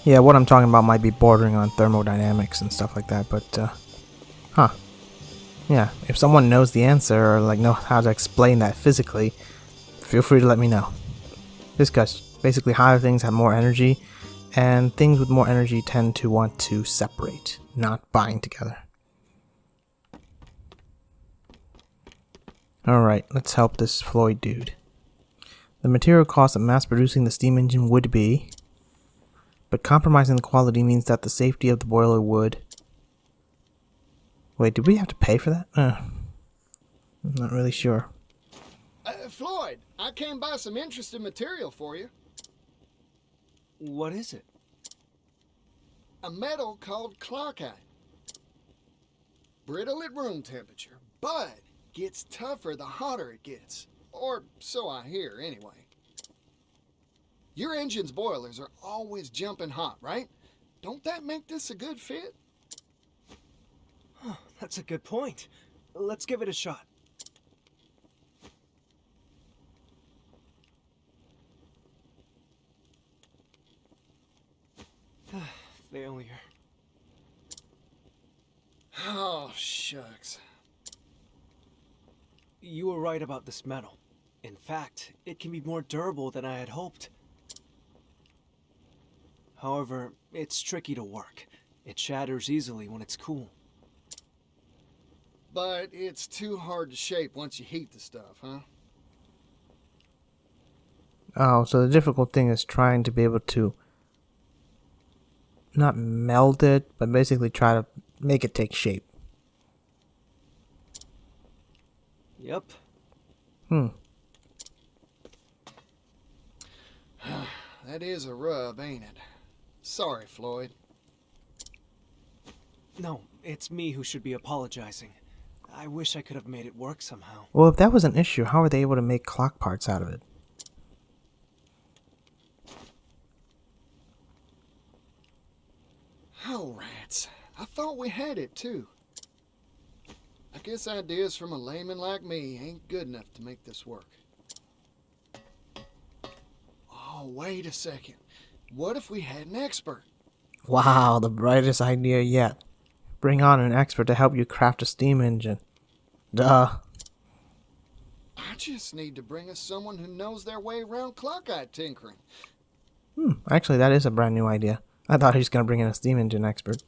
Yeah, what I'm talking about might be bordering on thermodynamics and stuff like that, but, huh. Yeah, if someone knows the answer or, like, know how to explain that physically, feel free to let me know. Discuss. Basically, higher things have more energy, and things with more energy tend to want to separate, not bind together. Alright, let's help this Floyd dude. The material cost of mass producing the steam engine would be, but compromising the quality means that the safety of the boiler would... Wait, did we have to pay for that? I'm not really sure. Floyd, I came by some interesting material for you. What is it? A metal called Clockite. Brittle at room temperature, but gets tougher the hotter it gets. Or so I hear, anyway. Your engine's boilers are always jumping hot, right? Don't that make this a good fit? Oh, that's a good point. Let's give it a shot. Failure. Oh, shucks. You were right about this metal. In fact, it can be more durable than I had hoped. However, it's tricky to work. It shatters easily when it's cool. But it's too hard to shape once you heat the stuff, huh? Oh, so the difficult thing is trying to be able to not meld it, but basically try to make it take shape. Yep. That is a rub, ain't it? Sorry, Floyd. No, it's me who should be apologizing. I wish I could have made it work somehow. Well, if that was an issue, how were they able to make clock parts out of it? Oh, rats. I thought we had it, too. I guess ideas from a layman like me ain't good enough to make this work. Oh, wait a second. What if we had an expert? Wow, the brightest idea yet. Bring on an expert to help you craft a steam engine. Duh. I just need to bring us someone who knows their way around Clockite tinkering. Actually, that is a brand new idea. I thought he was going to bring in a steam engine expert.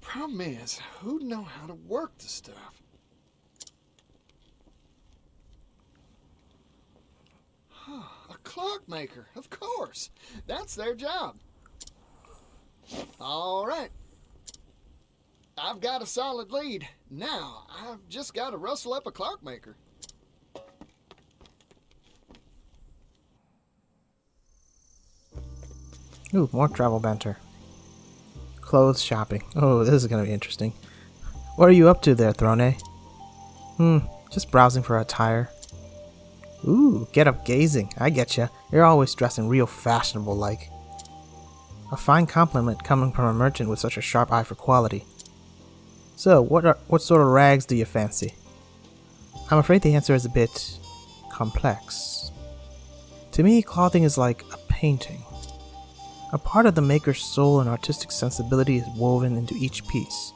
Problem is, who'd know how to work the stuff? A clockmaker, of course. That's their job. All right. I've got a solid lead. Now, I've just got to rustle up a clockmaker. Ooh, more travel banter. Clothes shopping. Oh, this is going to be interesting. What are you up to there, Throne? Just browsing for attire. Ooh, get up gazing. I getcha. You're always dressing real fashionable like. A fine compliment coming from a merchant with such a sharp eye for quality. So, what sort of rags do you fancy? I'm afraid the answer is a bit complex. To me, clothing is like a painting. A part of the maker's soul and artistic sensibility is woven into each piece.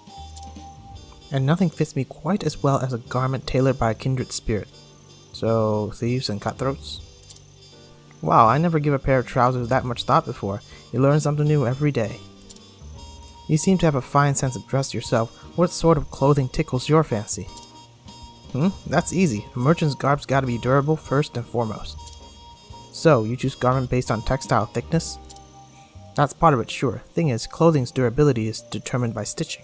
And nothing fits me quite as well as a garment tailored by a kindred spirit. So, thieves and cutthroats? Wow, I never give a pair of trousers that much thought before. You learn something new every day. You seem to have a fine sense of dress yourself. What sort of clothing tickles your fancy? That's easy. A merchant's garb's gotta be durable first and foremost. So, you choose garment based on textile thickness? That's part of it, sure. Thing is, clothing's durability is determined by stitching.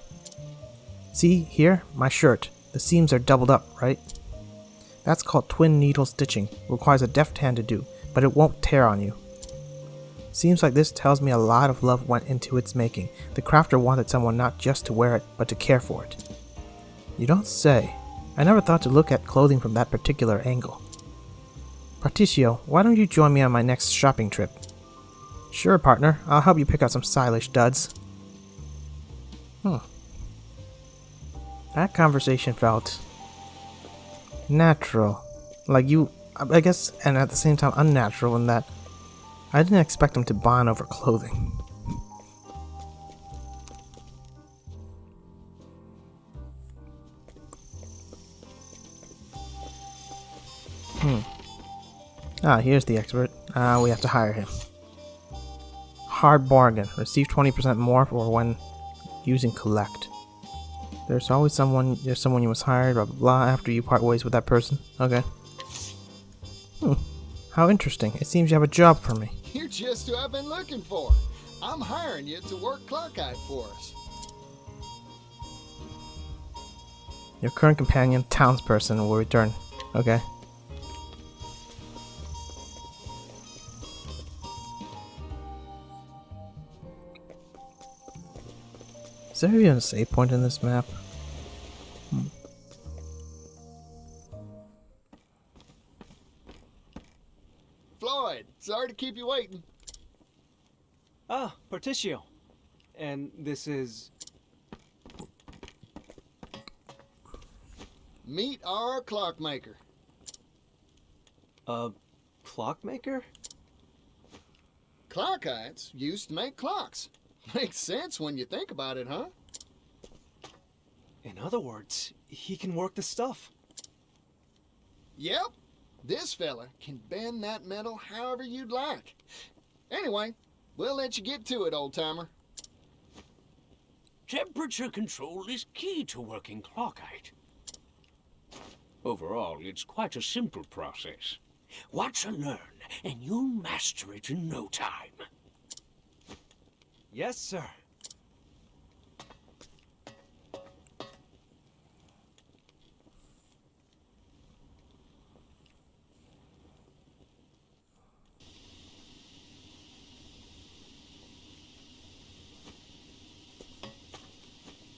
See, here, my shirt. The seams are doubled up, right? That's called twin needle stitching. Requires a deft hand to do, but it won't tear on you. Seems like this tells me a lot of love went into its making. The crafter wanted someone not just to wear it, but to care for it. You don't say. I never thought to look at clothing from that particular angle. Partitio, why don't you join me on my next shopping trip? Sure, partner. I'll help you pick out some stylish duds. That conversation felt natural. Like you, I guess, and at the same time unnatural in that I didn't expect him to bond over clothing. Ah, here's the expert. We have to hire him. Hard bargain. Receive 20% more for when using collect. There's someone you must hire, blah blah blah, after you part ways with that person. Okay. How interesting. It seems you have a job for me. You're just who I've been looking for. I'm hiring you to work Clockite for us. Your current companion, townsperson, will return. Okay. Is there even a save point in this map? Floyd, sorry to keep you waiting. Ah, Partitio. And this is... Meet our clockmaker. a clockmaker? Clockites used to make clocks. Makes sense when you think about it, huh? In other words, he can work the stuff. Yep. This fella can bend that metal however you'd like. Anyway, we'll let you get to it, old-timer. Temperature control is key to working Clockite. Overall, it's quite a simple process. Watch and learn, and you'll master it in no time. Yes, sir.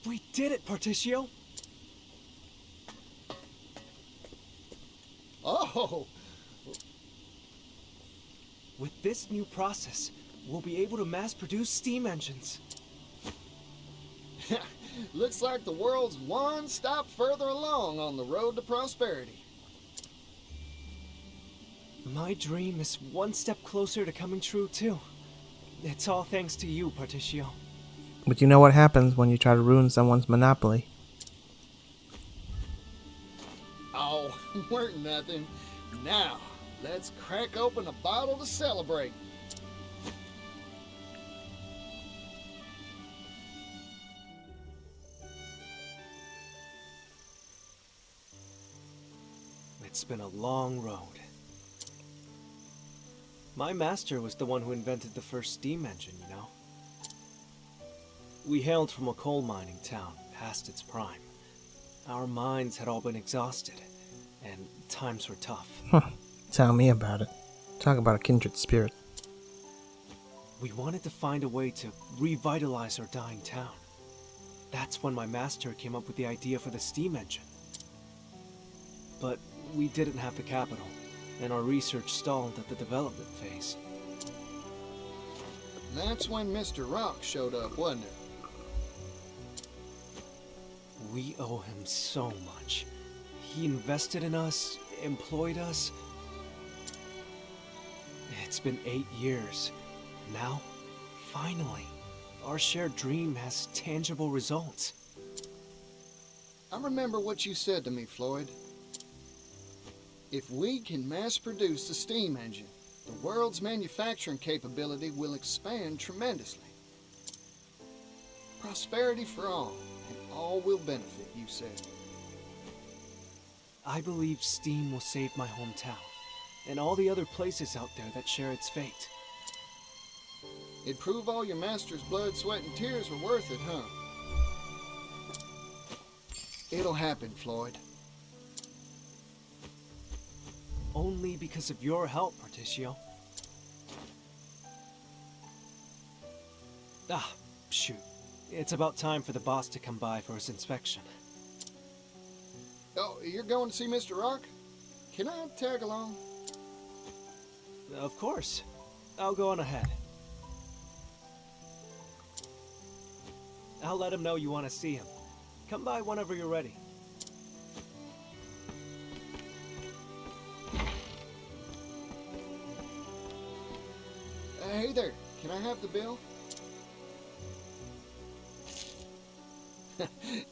We did it, Partitio! Oh! With this new process, we'll be able to mass-produce steam engines. Looks like the world's one stop further along on the road to prosperity. My dream is one step closer to coming true, too. It's all thanks to you, Partitio. But you know what happens when you try to ruin someone's monopoly. Oh, weren't nothing. Now, let's crack open a bottle to celebrate. It's been a long road. My master was the one who invented the first steam engine, you know? We hailed from a coal mining town, past its prime. Our minds had all been exhausted, and times were tough. Tell me about it. Talk about a kindred spirit. We wanted to find a way to revitalize our dying town. That's when my master came up with the idea for the steam engine. But we didn't have the capital, and our research stalled at the development phase. That's when Mr. Roque showed up, wasn't it? We owe him so much. He invested in us, employed us. It's been 8 years. Now, finally, our shared dream has tangible results. I remember what you said to me, Floyd. If we can mass produce the steam engine, the world's manufacturing capability will expand tremendously. Prosperity for all, and all will benefit, you said. I believe steam will save my hometown, and all the other places out there that share its fate. It'd prove all your master's blood, sweat, and tears were worth it, huh? It'll happen, Floyd. Only because of your help, Partitio. Ah, shoot. It's about time for the boss to come by for his inspection. Oh, you're going to see Mr. Roque? Can I tag along? Of course. I'll go on ahead. I'll let him know you want to see him. Come by whenever you're ready. Hey there, can I have the bill?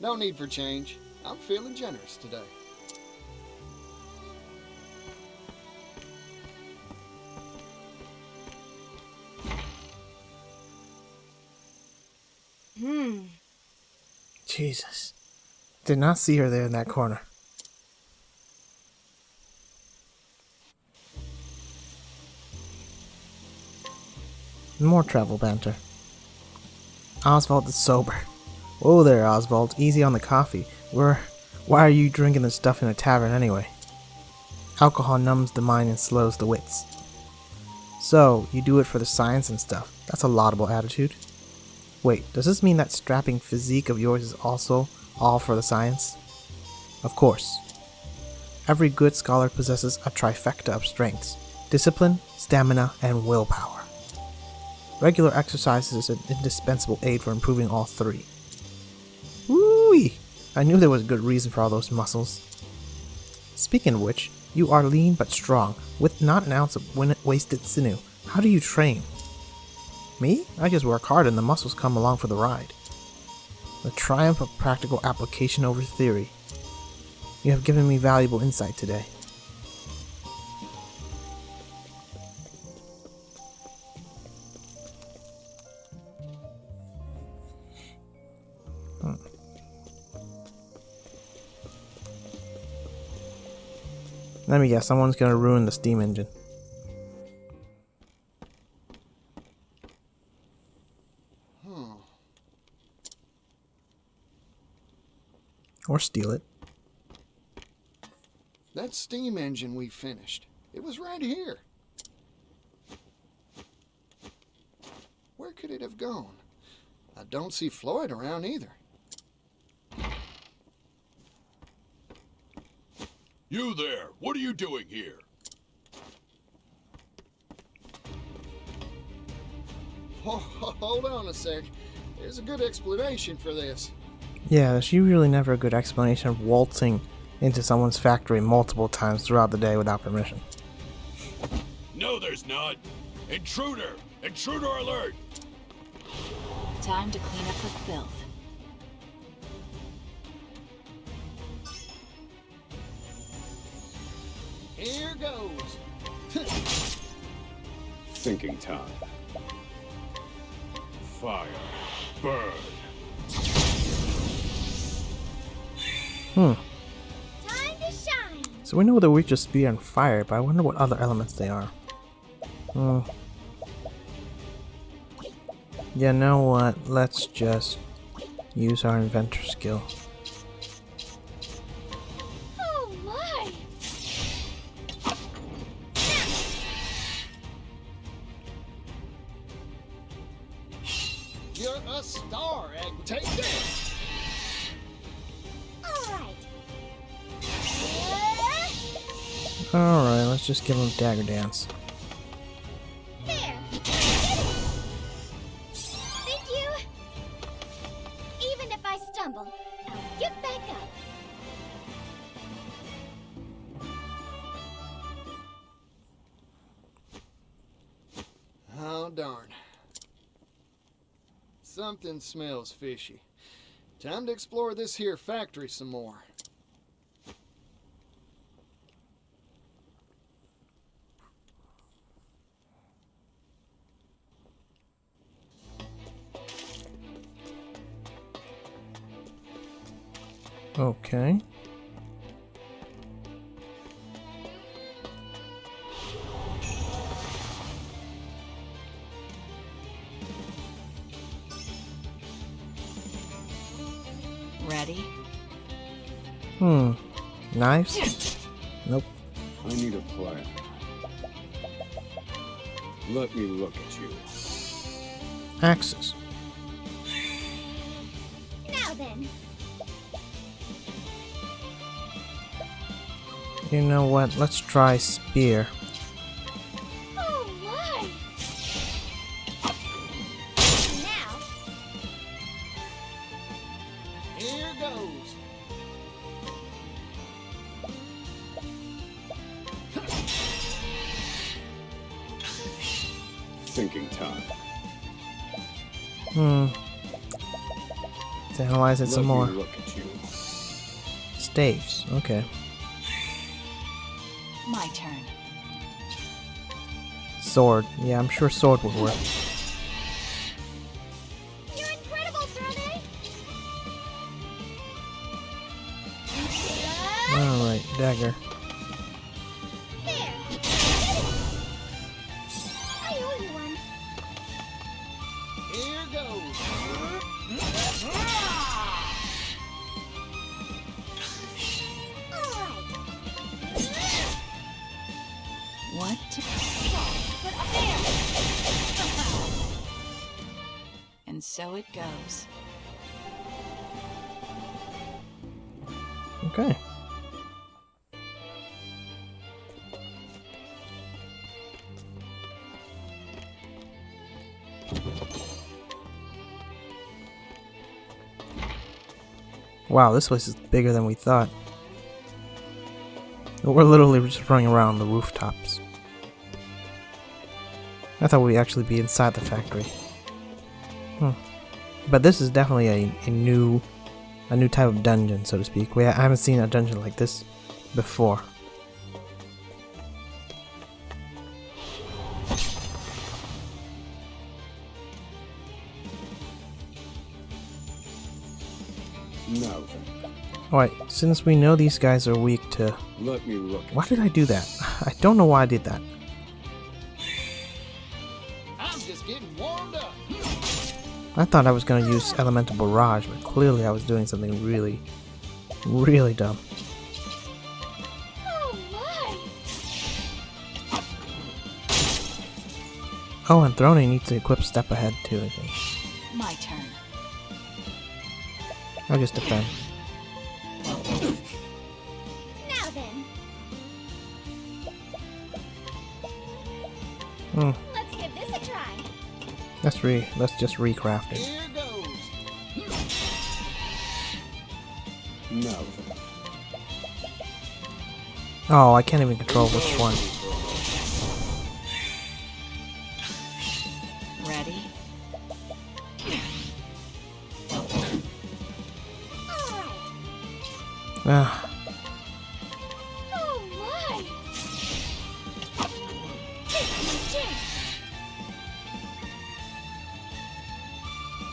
No need for change. I'm feeling generous today. Jesus. Did not see her there in that corner. More travel banter. Oswald is sober. Whoa there, Oswald. Easy on the coffee. Why are you drinking this stuff in a tavern anyway? Alcohol numbs the mind and slows the wits. So, you do it for the science and stuff. That's a laudable attitude. Wait, does this mean that strapping physique of yours is also all for the science? Of course. Every good scholar possesses a trifecta of strengths: discipline, stamina, and willpower. Regular exercise is an indispensable aid for improving all three. Woo-wee! I knew there was a good reason for all those muscles. Speaking of which, you are lean but strong, with not an ounce of wasted sinew. How do you train? Me? I just work hard and the muscles come along for the ride. The triumph of practical application over theory. You have given me valuable insight today. Let me guess, someone's gonna ruin the steam engine. Or steal it. That steam engine we finished, it was right here. Where could it have gone? I don't see Floyd around either. You there! What are you doing here? Hold on a sec. There's a good explanation for this. Yeah, there's usually never a good explanation of waltzing into someone's factory multiple times throughout the day without permission. No, there's not. Intruder! Intruder alert! Time to clean up the filth. Here goes. Thinking time. Fire. Burn. Time to shine. So we know the weak just speed and fire, but I wonder what other elements they are. You know what? Let's just use our inventor skill. Oh my! You're a star, Egg. Take this. Alright. Alright, let's just give him dagger dance. There. Thank you. Even if I stumble, I'll get back up. Oh, darn. Something smells fishy. Time to explore this here factory some more. Okay. Ready? Knives? Nope. I need a plan. Let me look at you. Axes. Now then. You know what? Let's try spear. Oh my! Now. Here goes. thinking time. Let's analyze it some more. Let me look at you. Staves. Okay. My turn. Sword. Yeah, I'm sure sword would work. You're incredible, Garnet! Alright, dagger. There! I owe you one. Here goes. Alright. What? Put up there! And so it goes. Okay. Wow, this place is bigger than we thought. We're literally just running around the rooftops. I thought we'd actually be inside the factory. But this is definitely a new type of dungeon, so to speak. I haven't seen a dungeon like this before. Now then, Alright, since we know these guys are weak to... let me look at Why did I do that? I don't know why I did that. I'm just getting warmed up. I thought I was going to use Elemental Barrage, but clearly I was doing something really, really dumb. Oh my! Oh, and Throne needs to equip Step Ahead too, I think. My turn. I'll just defend. Now then, let's give this a try. Let's just recraft it. Here goes. now then. Oh, I can't even control which one. Ready? Alright. Ah, Oh my! This is my chance.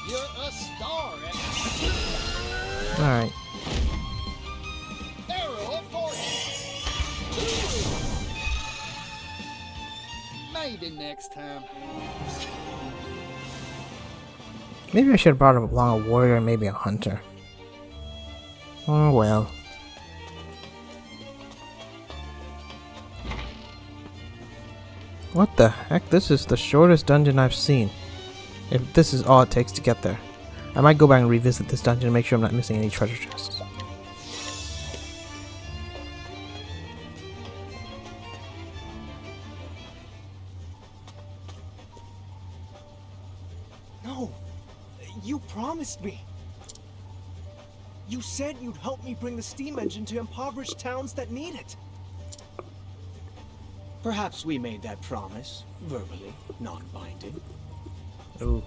You're a star at alright. Arrow of Fortune. Maybe next time. Maybe I should have brought along a warrior and maybe a hunter. Oh well. What the heck? This is the shortest dungeon I've seen. If this is all it takes to get there. I might go back and revisit this dungeon and make sure I'm not missing any treasure chests. No! You promised me! You said you'd help me bring the steam engine to impoverished towns that need it! Perhaps we made that promise, verbally, non-binding. Ooh.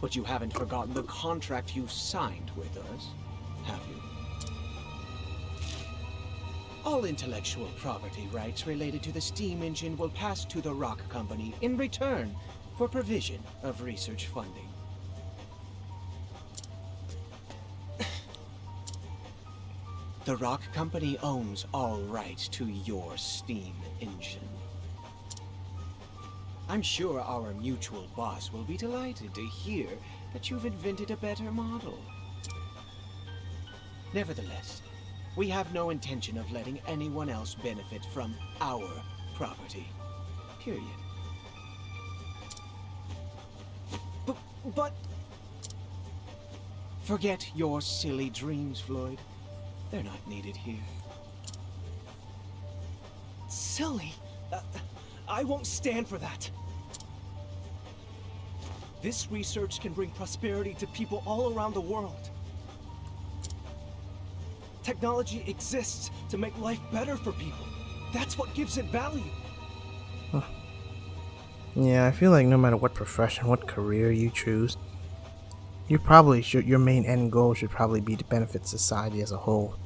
But you haven't forgotten the contract you signed with us, have you? All intellectual property rights related to the steam engine will pass to the Roque Company in return for provision of research funding. The Roque Company owns all rights to your steam engine. I'm sure our mutual boss will be delighted to hear that you've invented a better model. Nevertheless, we have no intention of letting anyone else benefit from our property. Period. But... Forget your silly dreams, Floyd. They're not needed here. Silly? I won't stand for that. This research can bring prosperity to people all around the world. Technology exists to make life better for people. That's what gives it value. Yeah, I feel like no matter what profession, what career you choose, you probably should. Your main end goal should probably be to benefit society as a whole.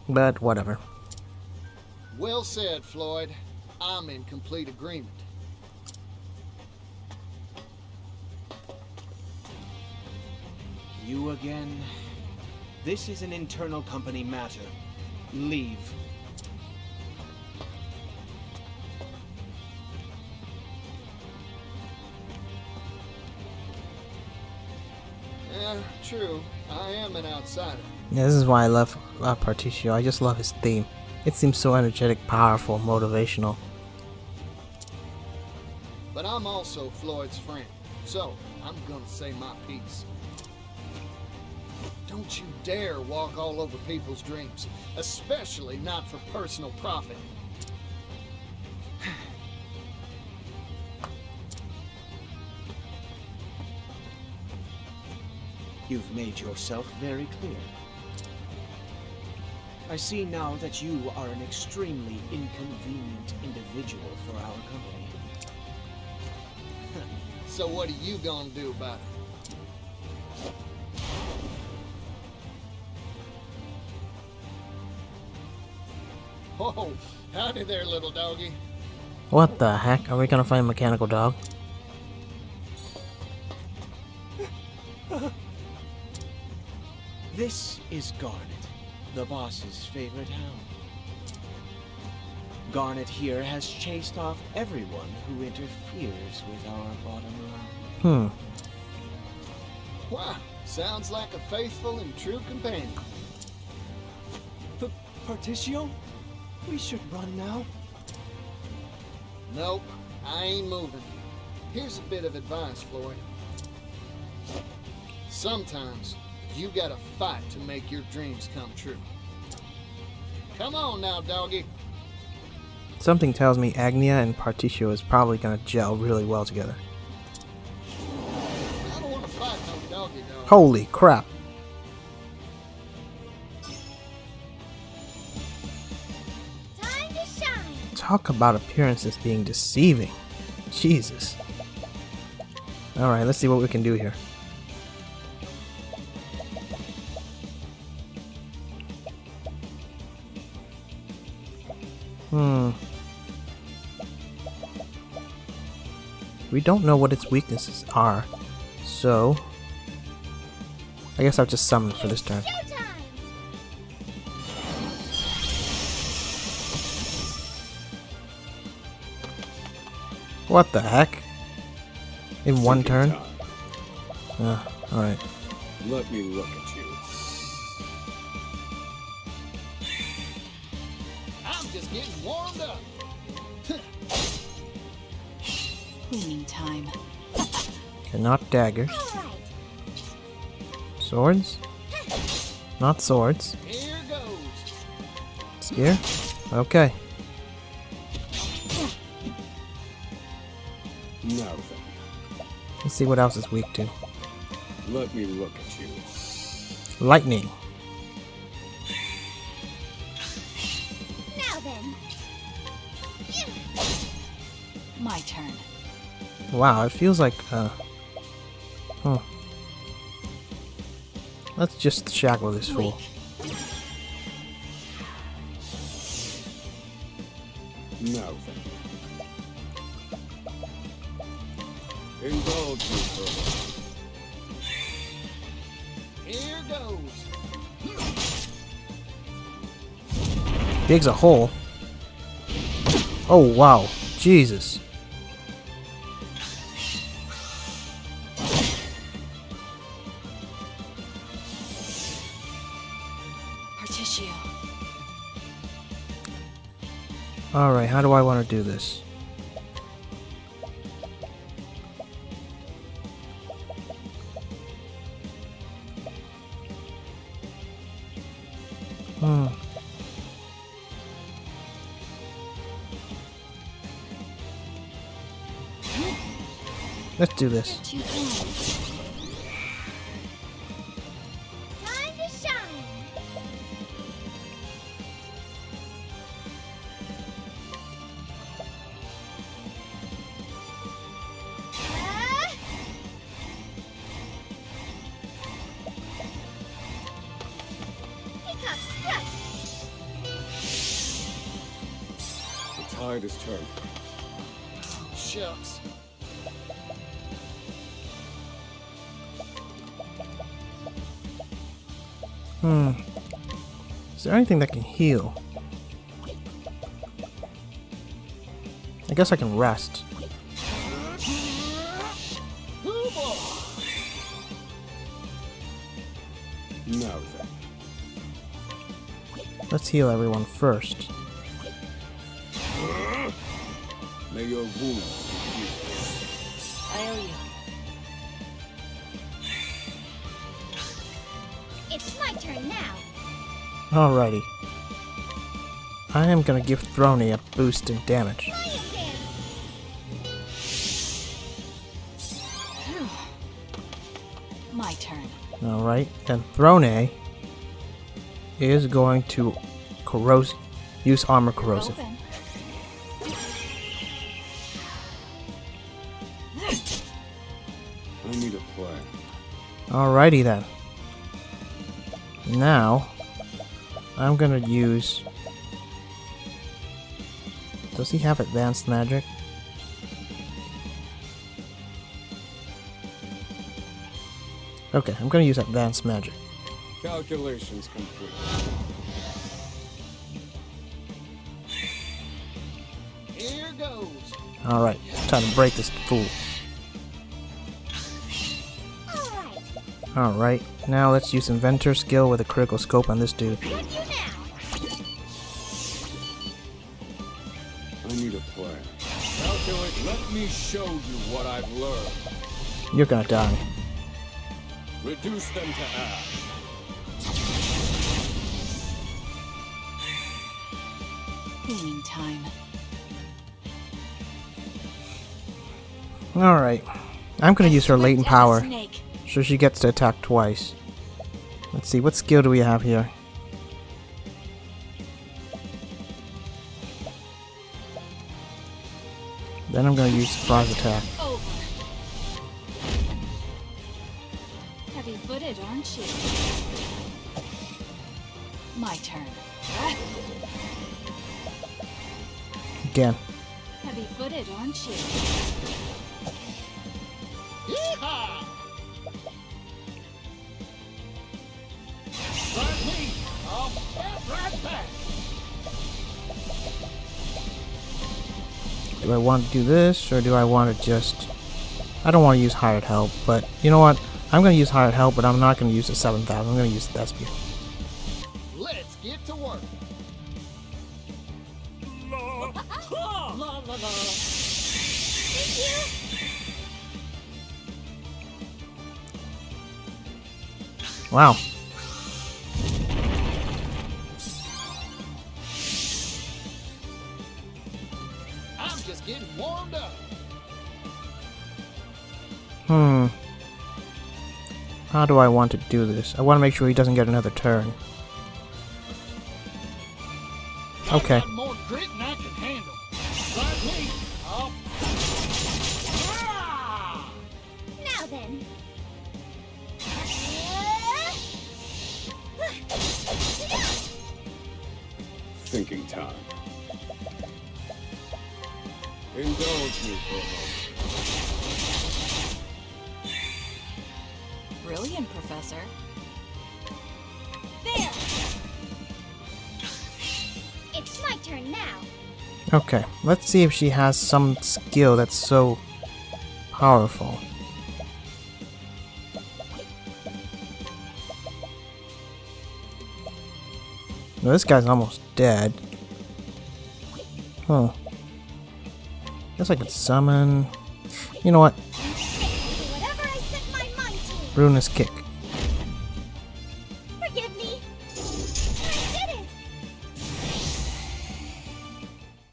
But whatever. Well said, Floyd. I'm in complete agreement. You again? This is an internal company matter. Leave. Yeah, true. I am an outsider. Yeah, this is why I love Partitio. I just love his theme. It seems so energetic, powerful, motivational. But I'm also Floyd's friend, so I'm gonna say my piece. Don't you dare walk all over people's dreams, especially not for personal profit. You've made yourself very clear. I see now that you are an extremely inconvenient individual for our company. So what are you gonna do about it? Oh, howdy there, little doggy. What the heck? Are we gonna find a mechanical dog? This is Garnet, the boss's favorite hound. Garnet here has chased off everyone who interferes with our bottom line. Wow, sounds like a faithful and true companion. Partitio? We should run now. Nope, I ain't moving. Here's a bit of advice, Floyd. Sometimes you gotta fight to make your dreams come true. Come on now, doggy. Something tells me Agnia and Partitio is probably gonna gel really well together. I don't want to fight no doggy dog. Holy crap! Time to shine. Talk about appearances being deceiving. Jesus. Alright, let's see what we can do here. We don't know what its weaknesses are, so I guess I'll just summon for this turn. Showtime. What the heck? In one turn? Time. Alright. Let me look at you. I'm just getting warmed up. Cleaning time. Okay, not daggers. All right. Swords? Not swords. Here goes. Spear? Okay. Now then, Let's see what else it's weak to. let me look at you. Lightning. Now then. My turn. Wow, it feels like, Let's just shackle this fool. Weak. Now then. Indulge me further. Here goes. Digs a hole. Oh, wow. Jesus. Partitio. Alright, how do I want to do this? Let's do this. Too bad. Time to shine. Ida's turn. Shucks. Is there anything that can heal? I guess I can rest. Now then. Let's heal everyone first. May your wounds be healed. I owe you. It's my turn now. Alrighty. I am gonna give Throne a boost in damage. My turn. Alright, and Throne is going to use armor corrosive. Open. I need a plan. Alrighty then. Now, I'm gonna use... Does he have advanced magic? Okay, I'm gonna use advanced magic. Calculations complete. Here goes. Alright, time to break this fool. Alright, Alright, now let's use Inventor skill with a critical scope on this dude. got you now. I need a plan. Calculate. Let me show you what I've learned. You're gonna die. Reduce them to ash. Cleaning time. Alright, I'm gonna use her latent Swift as a power, snake. so she gets to attack twice. Let's see, what skill do we have here? Then I'm gonna use surprise attack. Over. Heavy-footed, aren't you? My turn. Again. Heavy-footed, aren't you? Yeehaw! Right me. I'll bat right back. Do I want to do this, or do I want to just... I don't want to use hired help, but you know what? I'm going to use hired help, but I'm not going to use the 7,000. I'm going to use the Thespian. Let's get to work. Wow. I'm just getting warmed up. How do I want to do this? I want to make sure he doesn't get another turn. Okay. Got more grit than I can handle. Right me. I'll... Ah! Now then. Thinking time. Indulge me for a moment. Brilliant, Professor. There. It's my turn now. Okay, let's see if she has some skill that's so powerful. No, this guy's almost dead. Huh. Guess I could summon... You know what? Do whatever I set my mind to. Ruinous Kick. Forgive me. I did it.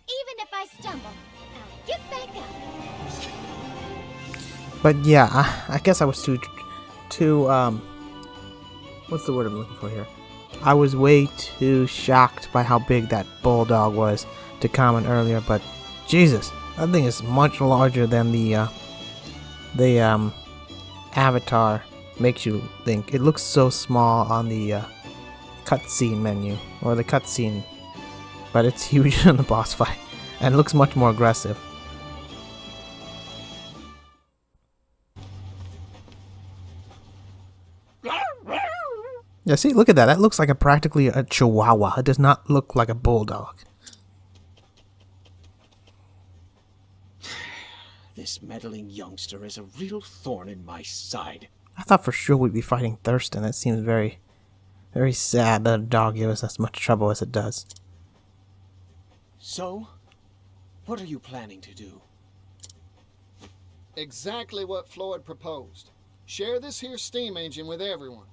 Even if I stumble, I'll get back up. But yeah, I guess I was too, what's the word I'm looking for here? I was way too shocked by how big that bulldog was to comment earlier, but Jesus, that thing is much larger than the avatar makes you think. It looks so small on the cutscene menu, or the cutscene, but it's huge in the boss fight. And it looks much more aggressive. Yeah, see, look at that. That looks like practically a chihuahua. It does not look like a bulldog. This meddling youngster is a real thorn in my side. I thought for sure we'd be fighting Thurston. It seems very, very sad that a dog gives us as much trouble as it does. So, what are you planning to do? Exactly what Floyd proposed. Share this here steam engine with everyone.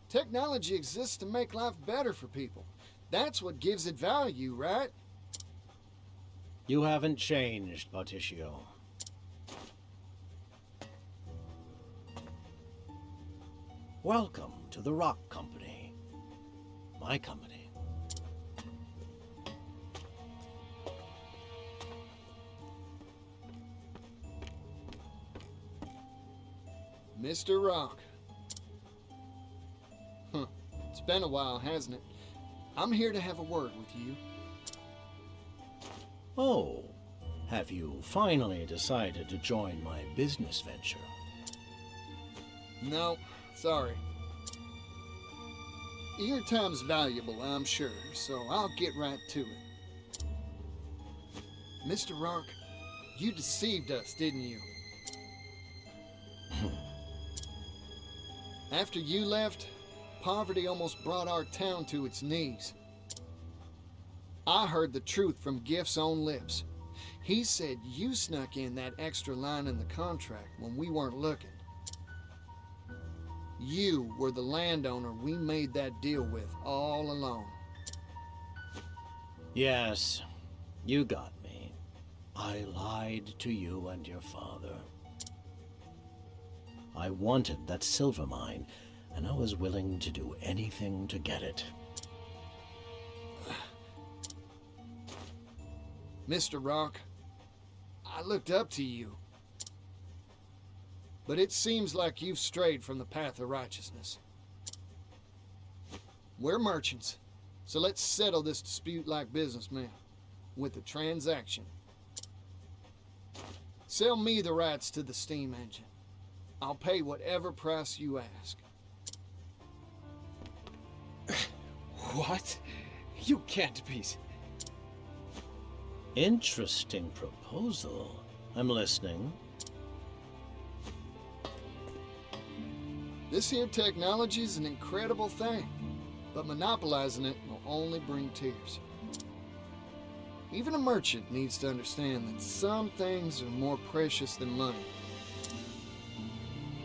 Technology exists to make life better for people. That's what gives it value, right? You haven't changed, Partitio. Welcome to the Roque Company. My company. Mr. Roque. It's been a while, hasn't it? I'm here to have a word with you. Oh, have you finally decided to join my business venture? No, sorry. Your time's valuable, I'm sure, so I'll get right to it. Mr. Roque, you deceived us, didn't you? After you left, poverty almost brought our town to its knees. I heard the truth from Gift's own lips. He said you snuck in that extra line in the contract when we weren't looking. You were the landowner we made that deal with all along. Yes, you got me. I lied to you and your father. I wanted that silver mine, and I was willing to do anything to get it. Mr. Roque, I looked up to you. But it seems like you've strayed from the path of righteousness. We're merchants, so let's settle this dispute like businessmen, with a transaction. Sell me the rights to the steam engine. I'll pay whatever price you ask. What? You can't be... Interesting proposal. I'm listening. This here technology is an incredible thing, but monopolizing it will only bring tears. Even a merchant needs to understand that some things are more precious than money.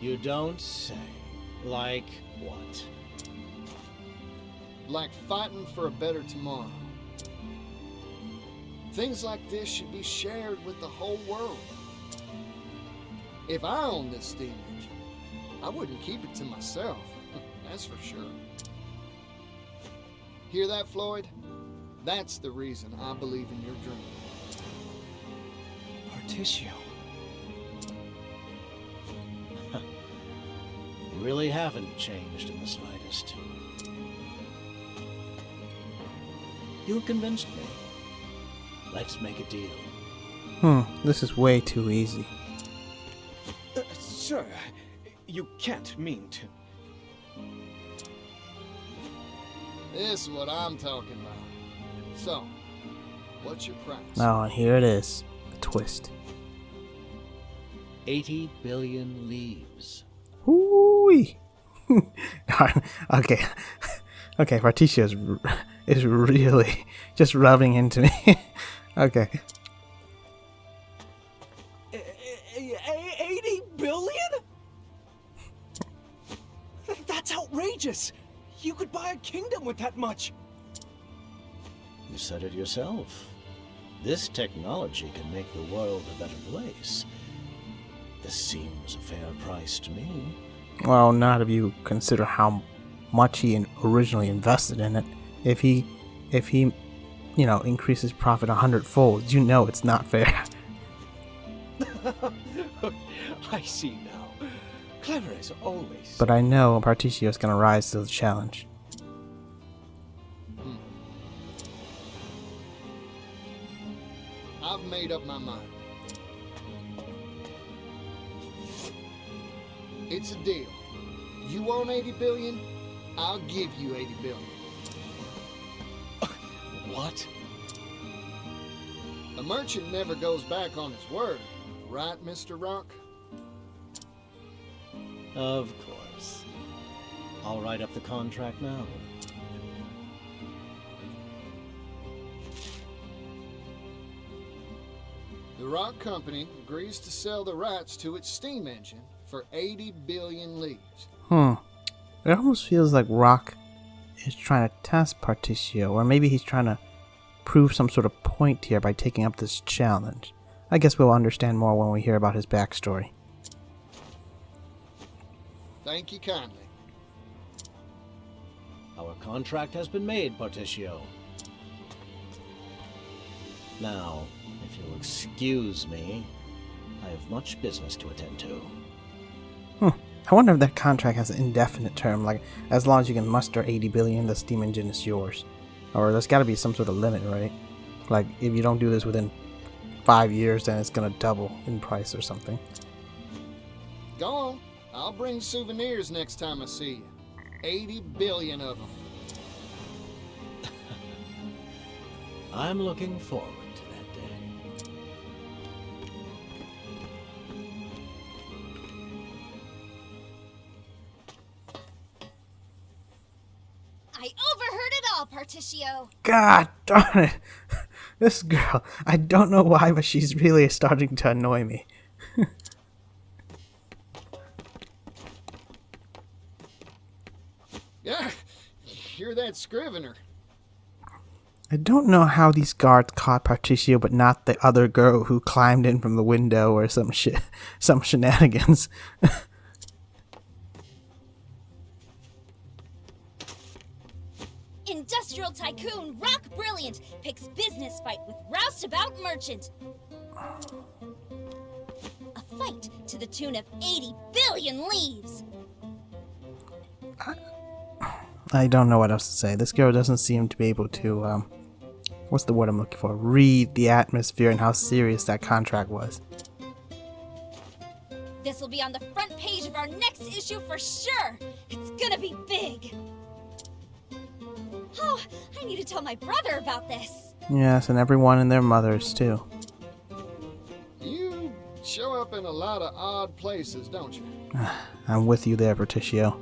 You don't say. Like what? Like fighting for a better tomorrow. Things like this should be shared with the whole world. If I owned this steam engine, I wouldn't keep it to myself, that's for sure. Hear that, Floyd? That's the reason I believe in your dream. Partitio. You really haven't changed in the slightest. You've convinced me. Let's make a deal. This is way too easy. Sir, you can't mean to... This is what I'm talking about. So, what's your price? Oh, and here it is. The twist. 80 billion leaves. Hoo-wee. Okay. Okay, Partitio is really just rubbing into me. Okay. 80 billion? That's outrageous! You could buy a kingdom with that much! You said it yourself. This technology can make the world a better place. This seems a fair price to me. Well, not if you consider how much he originally invested in it. If he, you know, increases profit 100-fold, you know it's not fair. I see now. Clever as always. But I know Partitio is going to rise to the challenge. I've made up my mind. It's a deal. You want 80 billion? I'll give you 80 billion. What? A merchant never goes back on his word, right, Mr. Roque? Of course. I'll write up the contract now. The Roque Company agrees to sell the rights to its steam engine for 80 billion leaves. It almost feels like Roque is trying to test Partitio, or maybe he's trying to prove some sort of point here by taking up this challenge. I guess we'll understand more when we hear about his backstory. Thank you kindly. Our contract has been made, Partitio. Now, if you'll excuse me, I have much business to attend to. I wonder if that contract has an indefinite term, like as long as you can muster 80 billion, the steam engine is yours. Or there's got to be some sort of limit, right? Like if you don't do this within 5 years, then it's going to double in price or something. Go on. I'll bring souvenirs next time I see you. 80 billion of them. I'm looking forward to that day. I overheard it all, Partitio. God darn it. This girl, I don't know why, but she's really starting to annoy me. Yeah, you're that scrivener. I don't know how these guards caught Partitio, but not the other girl who climbed in from the window or some shit, some shenanigans. Industrial tycoon Roque Brilliant picks business fight with roustabout merchant. A fight to the tune of 80 billion leaves. I don't know what else to say. This girl doesn't seem to be able to, what's the word I'm looking for? Read the atmosphere and how serious that contract was. This will be on the front page of our next issue for sure. It's gonna be big. Oh, I need to tell my brother about this. Yes, and everyone and their mothers, too. You show up in a lot of odd places, don't you? I'm with you there, Partitio.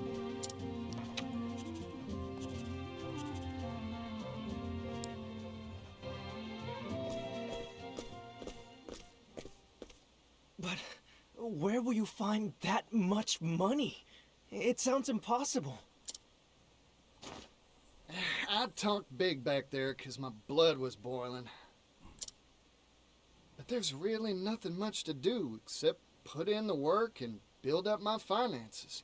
But where will you find that much money? It sounds impossible. I talked big back there because my blood was boiling. But there's really nothing much to do except put in the work and build up my finances.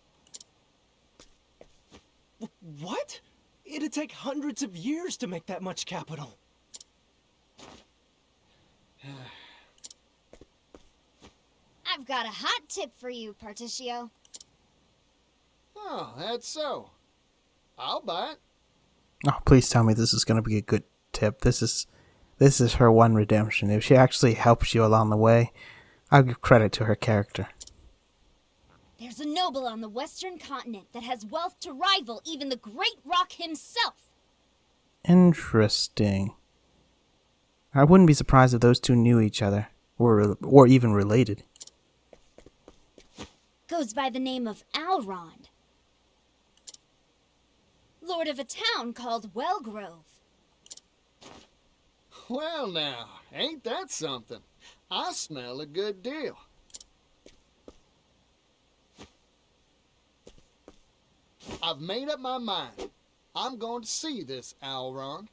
What? It'd take hundreds of years to make that much capital. I've got a hot tip for you, Partitio. Oh, that's so. I'll buy it. Oh, please tell me this is going to be a good tip. This is her one redemption. If she actually helps you along the way, I'll give credit to her character. There's a noble on the western continent that has wealth to rival even the great Roque himself. Interesting. I wouldn't be surprised if those two knew each other, or even related. Goes by the name of Alrond, lord of a town called Wellgrove. Well now, ain't that something? I smell a good deal. I've made up my mind. I'm going to see this Alrond.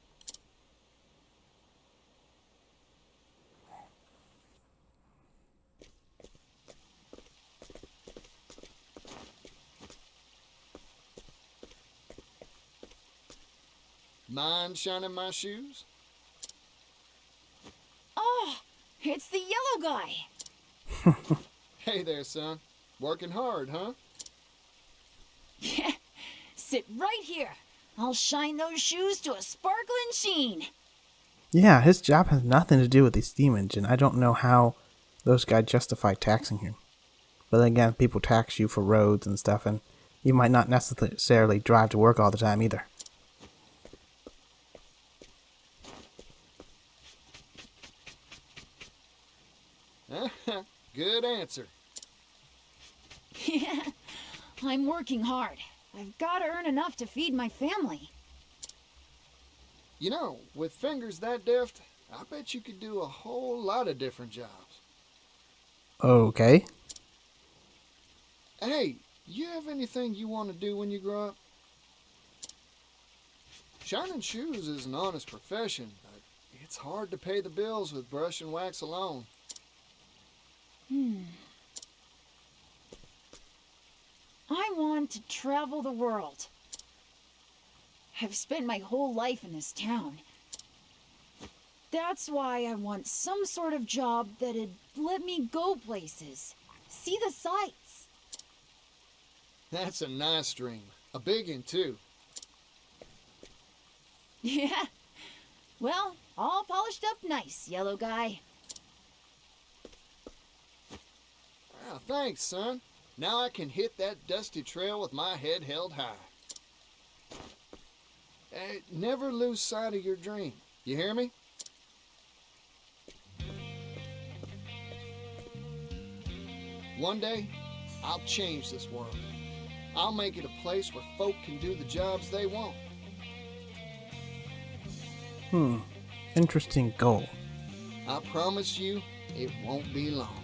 Mind shining my shoes? Oh, it's the yellow guy. Hey there, son. Working hard, huh? Yeah, sit right here. I'll shine those shoes to a sparkling sheen. Yeah, his job has nothing to do with the steam engine. I don't know how those guys justify taxing him. But then again, people tax you for roads and stuff, and you might not necessarily drive to work all the time either. Good answer. Yeah, I'm working hard. I've got to earn enough to feed my family. You know, with fingers that deft, I bet you could do a whole lot of different jobs. Okay. Hey, you have anything you want to do when you grow up? Shining shoes is an honest profession, but it's hard to pay the bills with brush and wax alone. I want to travel the world. I've spent my whole life in this town. That's why I want some sort of job that'd let me go places, see the sights. That's a nice dream. A big one, too. Yeah. Well, all polished up nice, yellow guy. Wow, thanks, son. Now I can hit that dusty trail with my head held high. Never lose sight of your dream. You hear me? One day, I'll change this world. I'll make it a place where folk can do the jobs they want. Interesting goal. I promise you, it won't be long.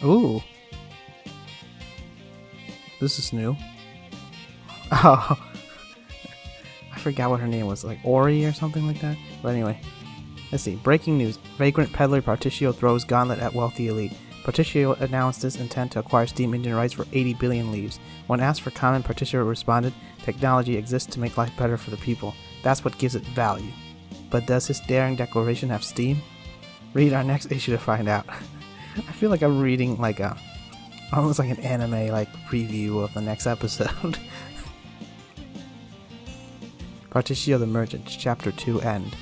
Ooh. This is new. Oh. I forgot what her name was, like Ori or something like that. But anyway. Let's see. Breaking news. Vagrant peddler Partitio throws gauntlet at wealthy elite. Partitio announced his intent to acquire steam engine rights for 80 billion leaves. When asked for comment, Partitio responded, "Technology exists to make life better for the people. That's what gives it value." But does his daring declaration have steam? Read our next issue to find out. I feel like I'm reading like almost like an anime like preview of the next episode. Partitio the Merchant, Chapter 2 End.